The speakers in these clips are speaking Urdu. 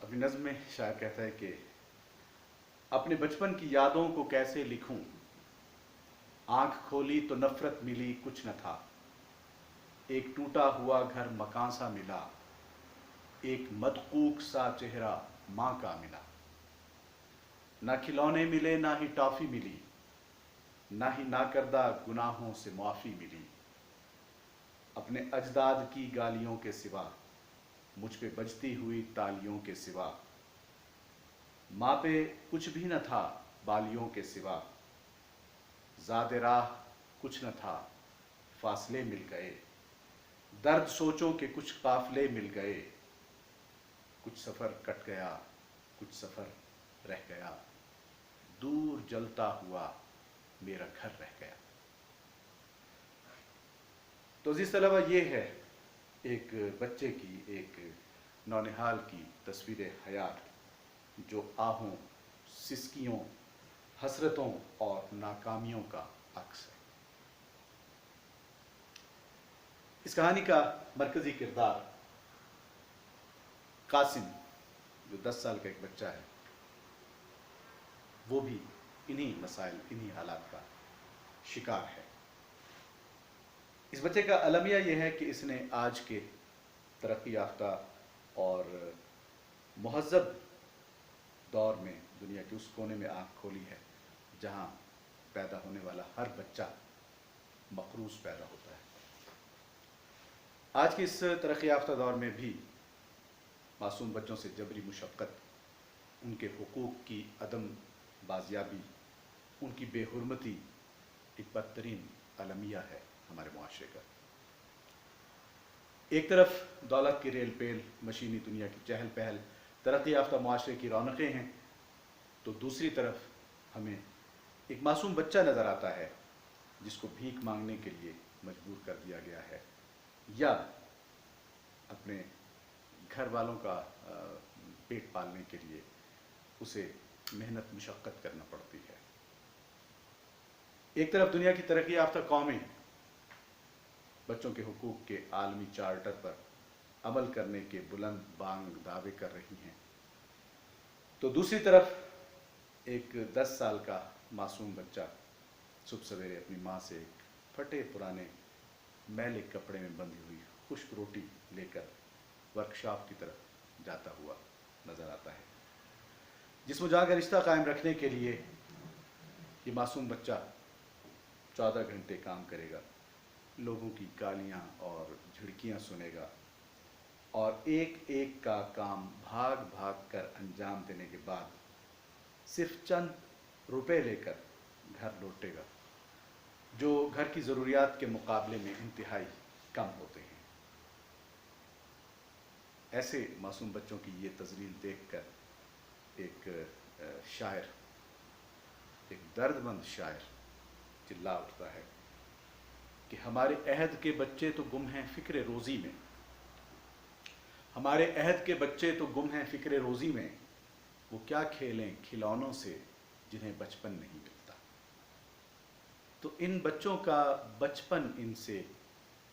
اپنی نظم میں شاعر کہتا ہے کہ اپنے بچپن کی یادوں کو کیسے لکھوں، آنکھ کھولی تو نفرت ملی کچھ نہ تھا، ایک ٹوٹا ہوا گھر مکان سا ملا، ایک مدقوق سا چہرہ ماں کا ملا، نہ کھلونے ملے نہ ہی ٹافی ملی، نہ ہی ناکردہ گناہوں سے معافی ملی، اپنے اجداد کی گالیوں کے سوا، مجھ پہ بجتی ہوئی تالیوں کے سوا، ماں پہ کچھ بھی نہ تھا بالیوں کے سوا، زاد راہ کچھ نہ تھا فاصلے مل گئے، درد سوچوں کے کچھ قافلے مل گئے، کچھ سفر کٹ گیا کچھ سفر رہ گیا، دور جلتا ہوا میرا گھر رہ گیا۔ تو عزیز طلبہ، یہ ہے ایک بچے کی، ایک نونہال کی تصویر حیات جو آہوں، سسکیوں، حسرتوں اور ناکامیوں کا عکس ہے۔ اس کہانی کا مرکزی کردار قاسم، جو 10 سال کا ایک بچہ ہے، وہ بھی انہی مسائل، انہی حالات کا شکار ہے۔ اس بچے کا المیہ یہ ہے کہ اس نے آج کے ترقی یافتہ اور مہذب دور میں دنیا کے اس کونے میں آنکھ کھولی ہے جہاں پیدا ہونے والا ہر بچہ مقروض پیدا ہوتا ہے۔ آج کے اس ترقی یافتہ دور میں بھی معصوم بچوں سے جبری مشقت، ان کے حقوق کی عدم بازیابی، ان کی بے حرمتی ایک بدترین المیہ ہے ہمارے معاشرے کا۔ ایک طرف دولت کی ریل پیل، مشینی دنیا کی چہل پہل، ترقی یافتہ معاشرے کی رونقیں ہیں، تو دوسری طرف ہمیں ایک معصوم بچہ نظر آتا ہے جس کو بھیک مانگنے کے لیے مجبور کر دیا گیا ہے، یا اپنے گھر والوں کا پیٹ پالنے کے لیے اسے محنت مشقت کرنا پڑتی ہے۔ ایک طرف دنیا کی ترقی یافتہ قومیں بچوں کے حقوق کے عالمی چارٹر پر عمل کرنے کے بلند بانگ دعوے کر رہی ہیں، تو دوسری طرف ایک 10 سال کا معصوم بچہ صبح سویرے اپنی ماں سے ایک پھٹے پرانے میلے کپڑے میں بندھی ہوئی خشک روٹی لے کر ورکشاپ کی طرف جاتا ہوا نظر آتا ہے، جس میں جا کر رشتہ قائم رکھنے کے لیے یہ معصوم بچہ 14 گھنٹے کام کرے گا، لوگوں کی گالیاں اور جھڑکیاں سنے گا، اور ایک ایک کا کام بھاگ بھاگ کر انجام دینے کے بعد صرف چند روپے لے کر گھر لوٹے گا، جو گھر کی ضروریات کے مقابلے میں انتہائی کم ہوتے ہیں۔ ایسے معصوم بچوں کی یہ تذلیل دیکھ کر ایک شاعر، ایک درد مند شاعر چلا اٹھتا ہے کہ ہمارے عہد کے بچے تو گم ہیں فکر روزی میں، ہمارے عہد کے بچے تو گم ہیں فکر روزی میں، وہ کیا کھیلیں کھلونوں سے جنہیں بچپن نہیں ملتا۔ تو ان بچوں کا بچپن ان سے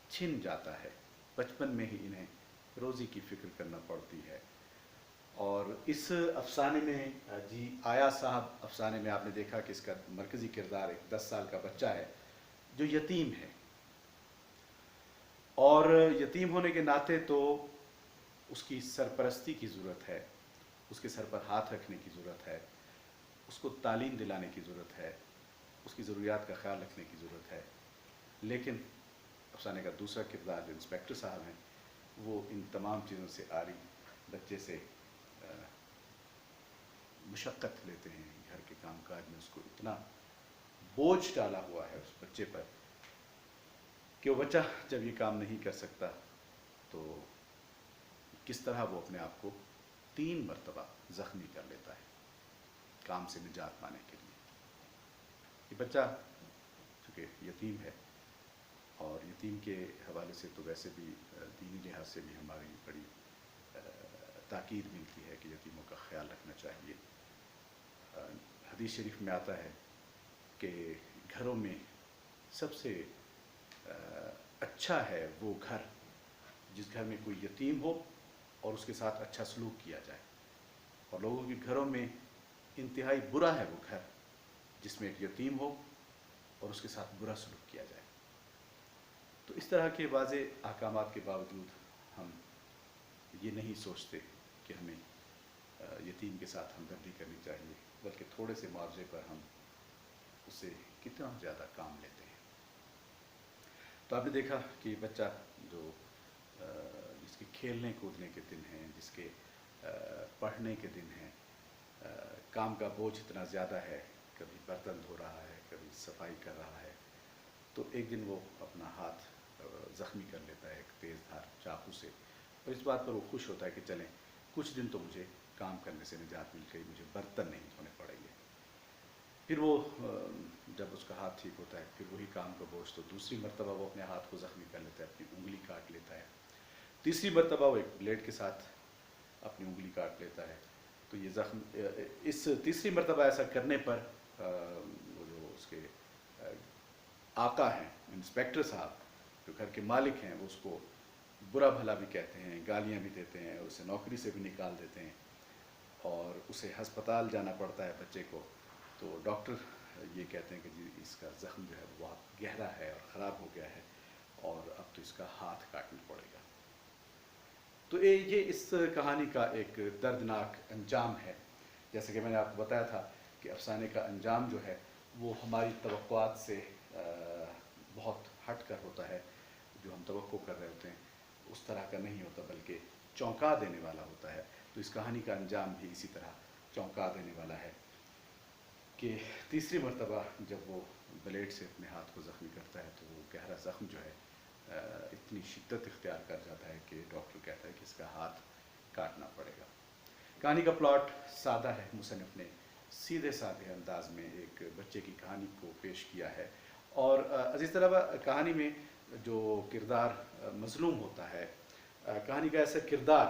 چھن جاتا ہے، بچپن میں ہی انہیں روزی کی فکر کرنا پڑتی ہے۔ اور اس افسانے میں جی آیا صاحب افسانے میں آپ نے دیکھا کہ اس کا مرکزی کردار ایک 10 سال کا بچہ ہے جو یتیم ہے، اور یتیم ہونے کے ناطے تو اس کی سرپرستی کی ضرورت ہے، اس کے سر پر ہاتھ رکھنے کی ضرورت ہے، اس کو تعلیم دلانے کی ضرورت ہے، اس کی ضروریات کا خیال رکھنے کی ضرورت ہے۔ لیکن افسانے کا دوسرا کردار جو انسپیکٹر صاحب ہیں، وہ ان تمام چیزوں سے عاری بچے سے مشقت لیتے ہیں، گھر کے کام کاج میں اس کو اتنا بوجھ ڈالا ہوا ہے اس بچے پر کہ وہ بچہ جب یہ کام نہیں کر سکتا تو کس طرح وہ اپنے آپ کو 3 مرتبہ زخمی کر لیتا ہے کام سے نجات پانے کے لیے۔ یہ بچہ چونکہ یتیم ہے، اور یتیم کے حوالے سے تو ویسے بھی دینی لحاظ سے بھی ہماری بڑی تاکید ملتی ہے کہ یتیموں کا خیال رکھنا چاہیے۔ حدیث شریف میں آتا ہے کہ گھروں میں سب سے اچھا ہے وہ گھر جس گھر میں کوئی یتیم ہو اور اس کے ساتھ اچھا سلوک کیا جائے۔ اور لوگوں کے گھروں میں انتہائی برا ہے وہ گھر جس میں ایک یتیم ہو اور اس کے ساتھ برا سلوک کیا جائے۔ تو اس طرح کے واضح احکامات کے باوجود ہم یہ نہیں سوچتے کہ ہمیں یتیم کے ساتھ ہمدردی کرنی چاہیے، بلکہ تھوڑے سے معاوضے پر ہم اس سے کتنا زیادہ کام لیتے ہیں۔ تو آپ نے دیکھا کہ بچہ جو جس کے کھیلنے کودنے کے دن ہیں، جس کے پڑھنے کے دن ہیں، کام کا بوجھ اتنا زیادہ ہے، کبھی برتن دھو رہا ہے، کبھی صفائی کر رہا ہے، تو ایک دن وہ اپنا ہاتھ زخمی کر لیتا ہے ایک تیز دھار چاقو سے، اور اس بات پر وہ خوش ہوتا ہے کہ چلیں کچھ دن تو مجھے کام کرنے سے نجات مل گئی، مجھے برتن نہیں دھونے پڑیں گے۔ پھر وہ جب اس کا ہاتھ ٹھیک ہوتا ہے پھر وہی کام کا بوجھ، تو دوسری مرتبہ وہ اپنے ہاتھ کو زخمی کر لیتا ہے، اپنی انگلی کاٹ لیتا ہے، تیسری مرتبہ وہ ایک بلیڈ کے ساتھ اپنی انگلی کاٹ لیتا ہے۔ تو یہ زخم اس تیسری مرتبہ ایسا کرنے پر وہ جو اس کے آقا ہیں، انسپیکٹر صاحب جو گھر کے مالک ہیں، وہ اس کو برا بھلا بھی کہتے ہیں، گالیاں بھی دیتے ہیں، اسے نوکری سے بھی نکال دیتے ہیں، اور اسے ہسپتال جانا پڑتا ہے بچے کو۔ تو ڈاکٹر یہ کہتے ہیں کہ جی اس کا زخم جو ہے وہ بہت گہرا ہے اور خراب ہو گیا ہے، اور اب تو اس کا ہاتھ کاٹنا پڑے گا۔ تو یہ اس کہانی کا ایک دردناک انجام ہے۔ جیسے کہ میں نے آپ کو بتایا تھا کہ افسانے کا انجام جو ہے وہ ہماری توقعات سے بہت ہٹ کر ہوتا ہے، جو ہم توقع کر رہے ہوتے ہیں اس طرح کا نہیں ہوتا، بلکہ چونکا دینے والا ہوتا ہے۔ تو اس کہانی کا انجام بھی اسی طرح چونکا دینے والا ہے کہ تیسری مرتبہ جب وہ بلیڈ سے اپنے ہاتھ کو زخمی کرتا ہے تو وہ گہرا زخم جو ہے اتنی شدت اختیار کر جاتا ہے کہ ڈاکٹر کہتا ہے کہ اس کا ہاتھ کاٹنا پڑے گا۔ کہانی کا پلاٹ سادہ ہے، مصنف نے سیدھے سادھے انداز میں ایک بچے کی کہانی کو پیش کیا ہے، اور عزیز طلبہ کہانی میں جو کردار مظلوم ہوتا ہے، کہانی کا ایسا کردار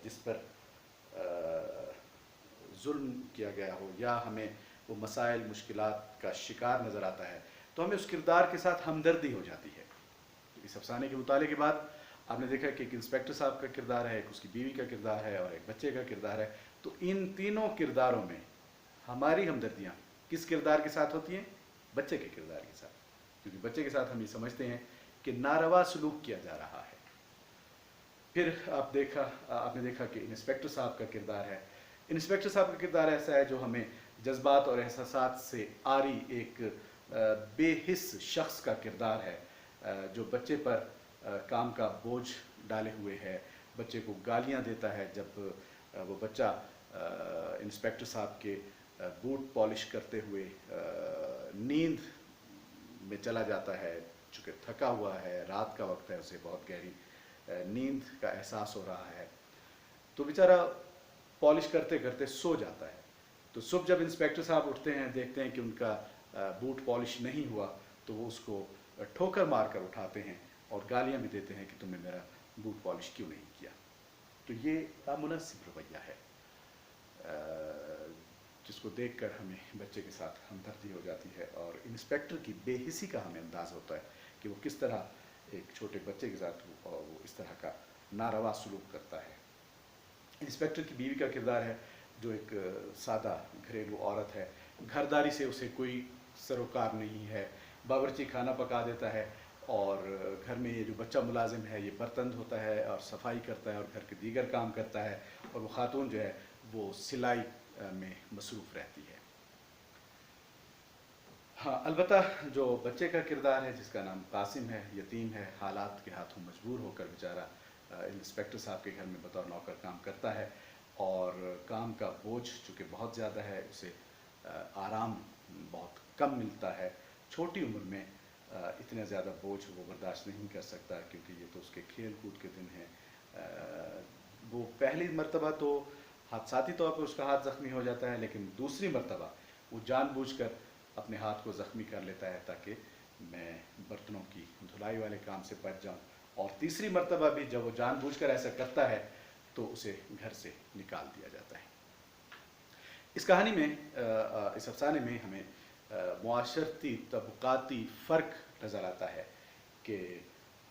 جس پر ظلم کیا گیا ہو یا ہمیں وہ مسائل مشکلات کا شکار نظر آتا ہے، تو ہمیں اس کردار کے ساتھ ہمدردی ہو جاتی ہے۔ اس افسانے کے مطالعے کے بعد آپ نے دیکھا کہ ایک انسپیکٹر صاحب کا کردار ہے، ایک اس کی بیوی کا کردار ہے، اور ایک بچے کا کردار ہے۔ تو ان تینوں کرداروں میں ہماری ہمدردیاں کس کردار کے ساتھ ہوتی ہیں؟ بچے کے کردار کے ساتھ، کیونکہ بچے کے ساتھ ہم یہ سمجھتے ہیں کہ ناروا سلوک کیا جا رہا ہے۔ پھر آپ نے دیکھا کہ انسپیکٹر صاحب کا کردار ہے۔ انسپیکٹر صاحب کا کردار ایسا ہے جو ہمیں جذبات اور احساسات سے عاری ایک بے حس شخص کا کردار ہے، جو بچے پر کام کا بوجھ ڈالے ہوئے ہے، بچے کو گالیاں دیتا ہے جب وہ بچہ انسپیکٹر صاحب کے بوٹ پالش کرتے ہوئے نیند میں چلا جاتا ہے، چونکہ تھکا ہوا ہے، رات کا وقت ہے، اسے بہت گہری نیند کا احساس ہو رہا ہے، تو بیچارہ پالش کرتے کرتے سو جاتا ہے۔ تو صبح جب انسپیکٹر صاحب اٹھتے ہیں، دیکھتے ہیں کہ ان کا بوٹ پالش نہیں ہوا، تو وہ اس کو ٹھوکر مار کر اٹھاتے ہیں اور گالیاں بھی دیتے ہیں کہ تم نے میرا بوٹ پالش کیوں نہیں کیا۔ تو یہ نامناسب رویہ ہے جس کو دیکھ کر ہمیں بچے کے ساتھ ہمدردی ہو جاتی ہے، اور انسپیکٹر کی بے حسی کا ہمیں انداز ہوتا ہے کہ وہ کس طرح ایک چھوٹے بچے کے ساتھ وہ اس طرح کا ناروا سلوک کرتا ہے۔ انسپیکٹر کی بیوی کا کردار ہے جو ایک سادہ گھریلو عورت ہے، گھرداری سے اسے کوئی سروکار نہیں ہے، باورچی کھانا پکا دیتا ہے، اور گھر میں یہ جو بچہ ملازم ہے یہ برتن دھوتا ہے اور صفائی کرتا ہے اور گھر کے دیگر کام کرتا ہے، اور وہ خاتون جو ہے وہ سلائی میں مصروف رہتی ہے۔ ہاں، البتہ جو بچے کا کردار ہے جس کا نام قاسم ہے، یتیم ہے، حالات کے ہاتھوں مجبور ہو کر بیچارہ انسپیکٹر صاحب کے گھر میں بطور نوکر کام کرتا ہے، اور کام کا بوجھ چونکہ بہت زیادہ ہے، اسے آرام بہت کم ملتا ہے۔ چھوٹی عمر میں اتنا زیادہ بوجھ وہ برداشت نہیں کر سکتا، کیونکہ یہ تو اس کے کھیل کود کے دن ہیں۔ وہ پہلی مرتبہ تو حادثاتی طور پر اس کا ہاتھ زخمی ہو جاتا ہے، لیکن دوسری مرتبہ وہ جان بوجھ کر اپنے ہاتھ کو زخمی کر لیتا ہے تاکہ میں برتنوں کی دھلائی والے کام سے بچ جاؤں، اور تیسری مرتبہ بھی جب وہ جان بوجھ کر ایسا کرتا ہے تو اسے گھر سے نکال دیا جاتا ہے۔ اس کہانی میں اس افسانے میں ہمیں معاشرتی طبقاتی فرق نظر آتا ہے کہ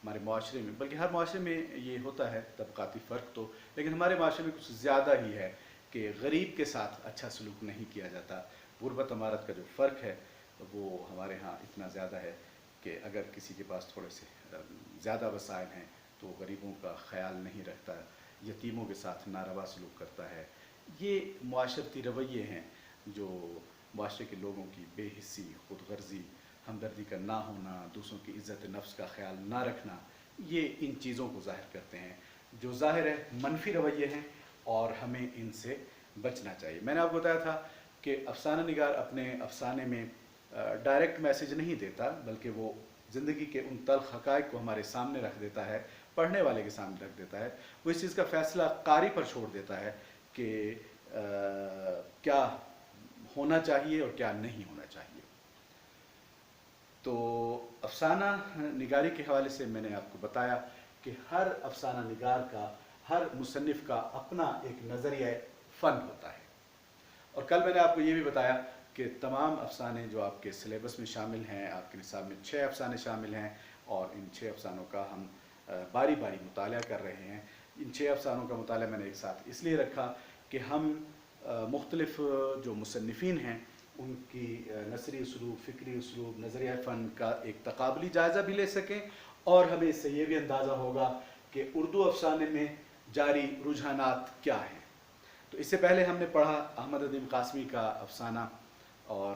ہمارے معاشرے میں، بلکہ ہر معاشرے میں یہ ہوتا ہے طبقاتی فرق تو، لیکن ہمارے معاشرے میں کچھ زیادہ ہی ہے کہ غریب کے ساتھ اچھا سلوک نہیں کیا جاتا. غربت امارت کا جو فرق ہے وہ ہمارے ہاں اتنا زیادہ ہے کہ اگر کسی کے پاس تھوڑے سے زیادہ وسائل ہیں تو غریبوں کا خیال نہیں رکھتا، یتیموں کے ساتھ ناروا سلوک کرتا ہے. یہ معاشرتی رویے ہیں جو معاشرے کے لوگوں کی بے حسی، خود غرضی، ہمدردی کا نہ ہونا، دوسروں کی عزت نفس کا خیال نہ رکھنا، یہ ان چیزوں کو ظاہر کرتے ہیں جو ظاہر ہے منفی رویے ہیں اور ہمیں ان سے بچنا چاہیے. میں نے آپ کو بتایا تھا کہ افسانہ نگار اپنے افسانے میں ڈائریکٹ میسیج نہیں دیتا، بلکہ وہ زندگی کے ان تلخ حقائق کو ہمارے سامنے رکھ دیتا ہے، پڑھنے والے کے سامنے رکھ دیتا ہے. وہ اس چیز کا فیصلہ قاری پر چھوڑ دیتا ہے کہ کیا ہونا چاہیے اور کیا نہیں ہونا چاہیے. تو افسانہ نگاری کے حوالے سے میں نے آپ کو بتایا کہ ہر افسانہ نگار کا، ہر مصنف کا اپنا ایک نظریہ فن ہوتا ہے. اور کل میں نے آپ کو یہ بھی بتایا کہ تمام افسانے جو آپ کے سلیبس میں شامل ہیں، آپ کے نصاب میں 6 افسانے شامل ہیں اور ان 6 افسانوں کا ہم باری باری مطالعہ کر رہے ہیں. ان 6 افسانوں کا مطالعہ میں نے ایک ساتھ اس لیے رکھا کہ ہم مختلف جو مصنفین ہیں ان کی نثری اسلوب، فکری اسلوب، نظریہ فن کا ایک تقابلی جائزہ بھی لے سکیں، اور ہمیں اس سے یہ بھی اندازہ ہوگا کہ اردو افسانے میں جاری رجحانات کیا ہیں. تو اس سے پہلے ہم نے پڑھا احمد ندیم قاسمی کا افسانہ، اور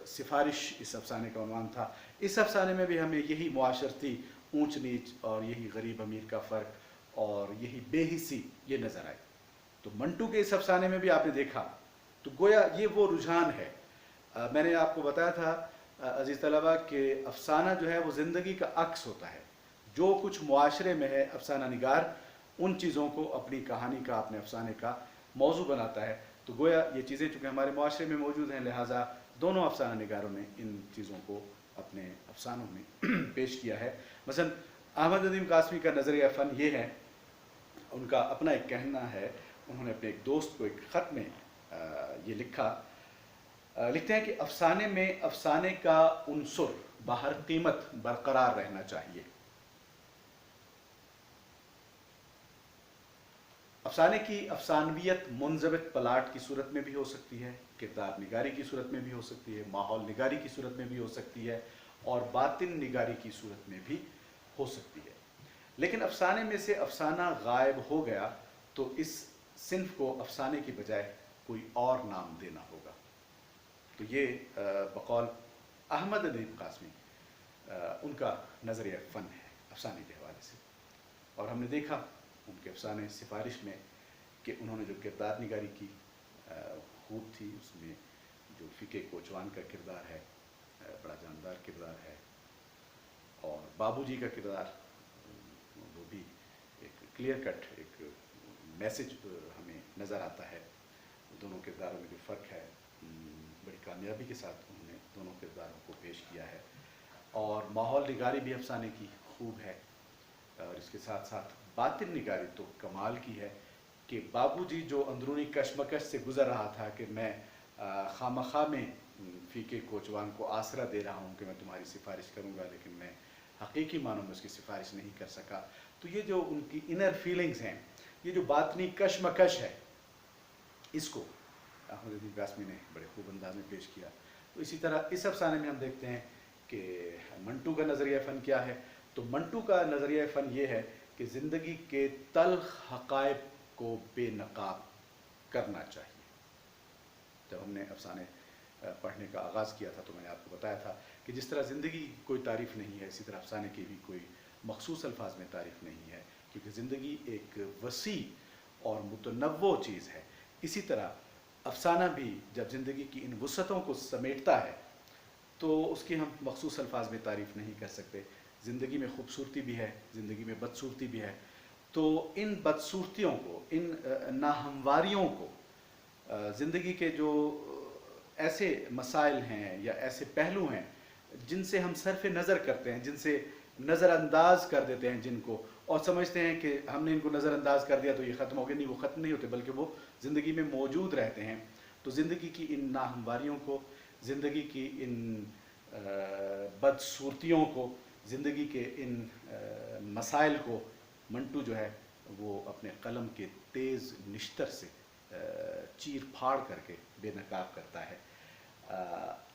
سفارش اس افسانے کا عنوان تھا. اس افسانے میں بھی ہمیں یہی معاشرتی اونچ نیچ اور یہی غریب امیر کا فرق اور یہی بے حسی یہ نظر آئی. تو منٹو کے اس افسانے میں بھی آپ نے دیکھا، تو گویا یہ وہ رجحان ہے. میں نے آپ کو بتایا تھا عزیز طلبہ کہ افسانہ جو ہے وہ زندگی کا عکس ہوتا ہے. جو کچھ معاشرے میں ہے افسانہ نگار ان چیزوں کو اپنی کہانی کا، اپنے افسانے کا موضوع بناتا ہے. تو گویا یہ چیزیں چونکہ ہمارے معاشرے میں موجود ہیں، لہٰذا دونوں افسانہ نگاروں نے ان چیزوں کو اپنے افسانوں میں پیش کیا ہے. مثلا احمد ندیم قاسمی کا نظریہ فن یہ ہے، ان کا اپنا ایک کہنا ہے. انہوں نے اپنے ایک دوست کو ایک خط میں یہ لکھتے ہیں کہ افسانے میں افسانے کا عنصر بہر قیمت برقرار رہنا چاہیے. افسانے کی افسانویت منضبط پلاٹ کی صورت میں بھی ہو سکتی ہے، کردار نگاری کی صورت میں بھی ہو سکتی ہے، ماحول نگاری کی صورت میں بھی ہو سکتی ہے، اور باطن نگاری کی صورت میں بھی ہو سکتی ہے. لیکن افسانے میں سے افسانہ غائب ہو گیا تو اس صنف کو افسانے کی بجائے کوئی اور نام دینا ہوگا. تو یہ بقول احمد ندیم قاسمی ان کا نظریہ فن ہے افسانے کے حوالے سے. اور ہم نے دیکھا ان کے افسانے سفارش میں کہ انہوں نے جو کردار نگاری کی خوب تھی، اس میں جو فقہ کوچوان کا کردار ہے بڑا جاندار کردار ہے، اور بابو جی کا کردار وہ بھی ایک کلیئر کٹ ایک میسج ہمیں نظر آتا ہے. دونوں کرداروں میں جو فرق ہے بڑی کامیابی کے ساتھ انہوں نے دونوں کرداروں کو پیش کیا ہے. اور ماحول نگاری بھی افسانے کی خوب ہے، اور اس کے ساتھ ساتھ باطن نگاری تو کمال کی ہے کہ بابو جی جو اندرونی کشمکش سے گزر رہا تھا کہ میں خامخواہ میں فقہ کوچوان کو آسرا دے رہا ہوں کہ میں تمہاری سفارش کروں گا، لیکن میں حقیقی معنوں میں اس کی سفارش نہیں کر سکا. تو یہ جو ان کی انر فیلنگز ہیں، یہ جو باطنی کشمکش ہے، اس کو احمد ندیم قاسمی نے بڑے خوب انداز میں پیش کیا. تو اسی طرح اس افسانے میں ہم دیکھتے ہیں کہ منٹو کا نظریہ فن کیا ہے. تو منٹو کا نظریہ فن یہ ہے کہ زندگی کے تلخ حقائق کو بے نقاب کرنا چاہیے. جب ہم نے افسانے پڑھنے کا آغاز کیا تھا تو میں نے آپ کو بتایا تھا کہ جس طرح زندگی کی کوئی تعریف نہیں ہے، اسی طرح افسانے کی بھی کوئی مخصوص الفاظ میں تعریف نہیں ہے، کیونکہ زندگی ایک وسیع اور متنوع چیز ہے. اسی طرح افسانہ بھی جب زندگی کی ان وسعتوں کو سمیٹتا ہے تو اس کی ہم مخصوص الفاظ میں تعریف نہیں کر سکتے. زندگی میں خوبصورتی بھی ہے، زندگی میں بدصورتی بھی ہے. تو ان بدصورتیوں کو، ان ناہمواریوں کو، زندگی کے جو ایسے مسائل ہیں یا ایسے پہلو ہیں جن سے ہم صرف نظر کرتے ہیں، جن سے نظر انداز کر دیتے ہیں جن کو، اور سمجھتے ہیں کہ ہم نے ان کو نظر انداز کر دیا تو یہ ختم ہو گئے. نہیں، وہ ختم نہیں ہوتے بلکہ وہ زندگی میں موجود رہتے ہیں. تو زندگی کی ان ناہمواریوں کو، زندگی کی ان بدصورتیوں کو، زندگی کے ان مسائل کو منٹو جو ہے وہ اپنے قلم کے تیز نشتر سے چیر پھاڑ کر کے بے نقاب کرتا ہے.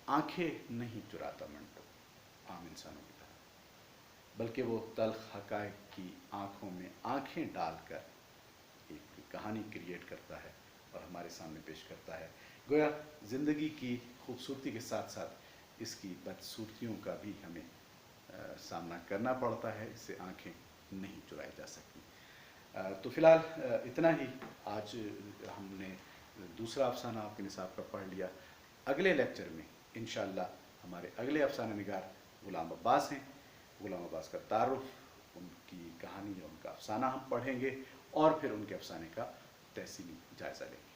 آنکھیں نہیں چراتا منٹو عام انسانوں کی طرح، بلکہ وہ تلخ حقائق کی آنکھوں میں آنکھیں ڈال کر ایک کہانی کریٹ کرتا ہے اور ہمارے سامنے پیش کرتا ہے. گویا زندگی کی خوبصورتی کے ساتھ ساتھ اس کی بدصورتیوں کا بھی ہمیں سامنا کرنا پڑتا ہے، اس سے آنکھیں نہیں چرائی جا سکتی. تو فی الحال اتنا ہی. آج ہم نے دوسرا افسانہ آپ کے نصاب کا پڑھ لیا. اگلے لیکچر میں انشاءاللہ ہمارے اگلے افسانہ نگار غلام عباس ہیں. غلام عباس کا تعارف، ان کی کہانی اور ان کا افسانہ ہم پڑھیں گے اور پھر ان کے افسانے کا تحسینی جائزہ لیں گے.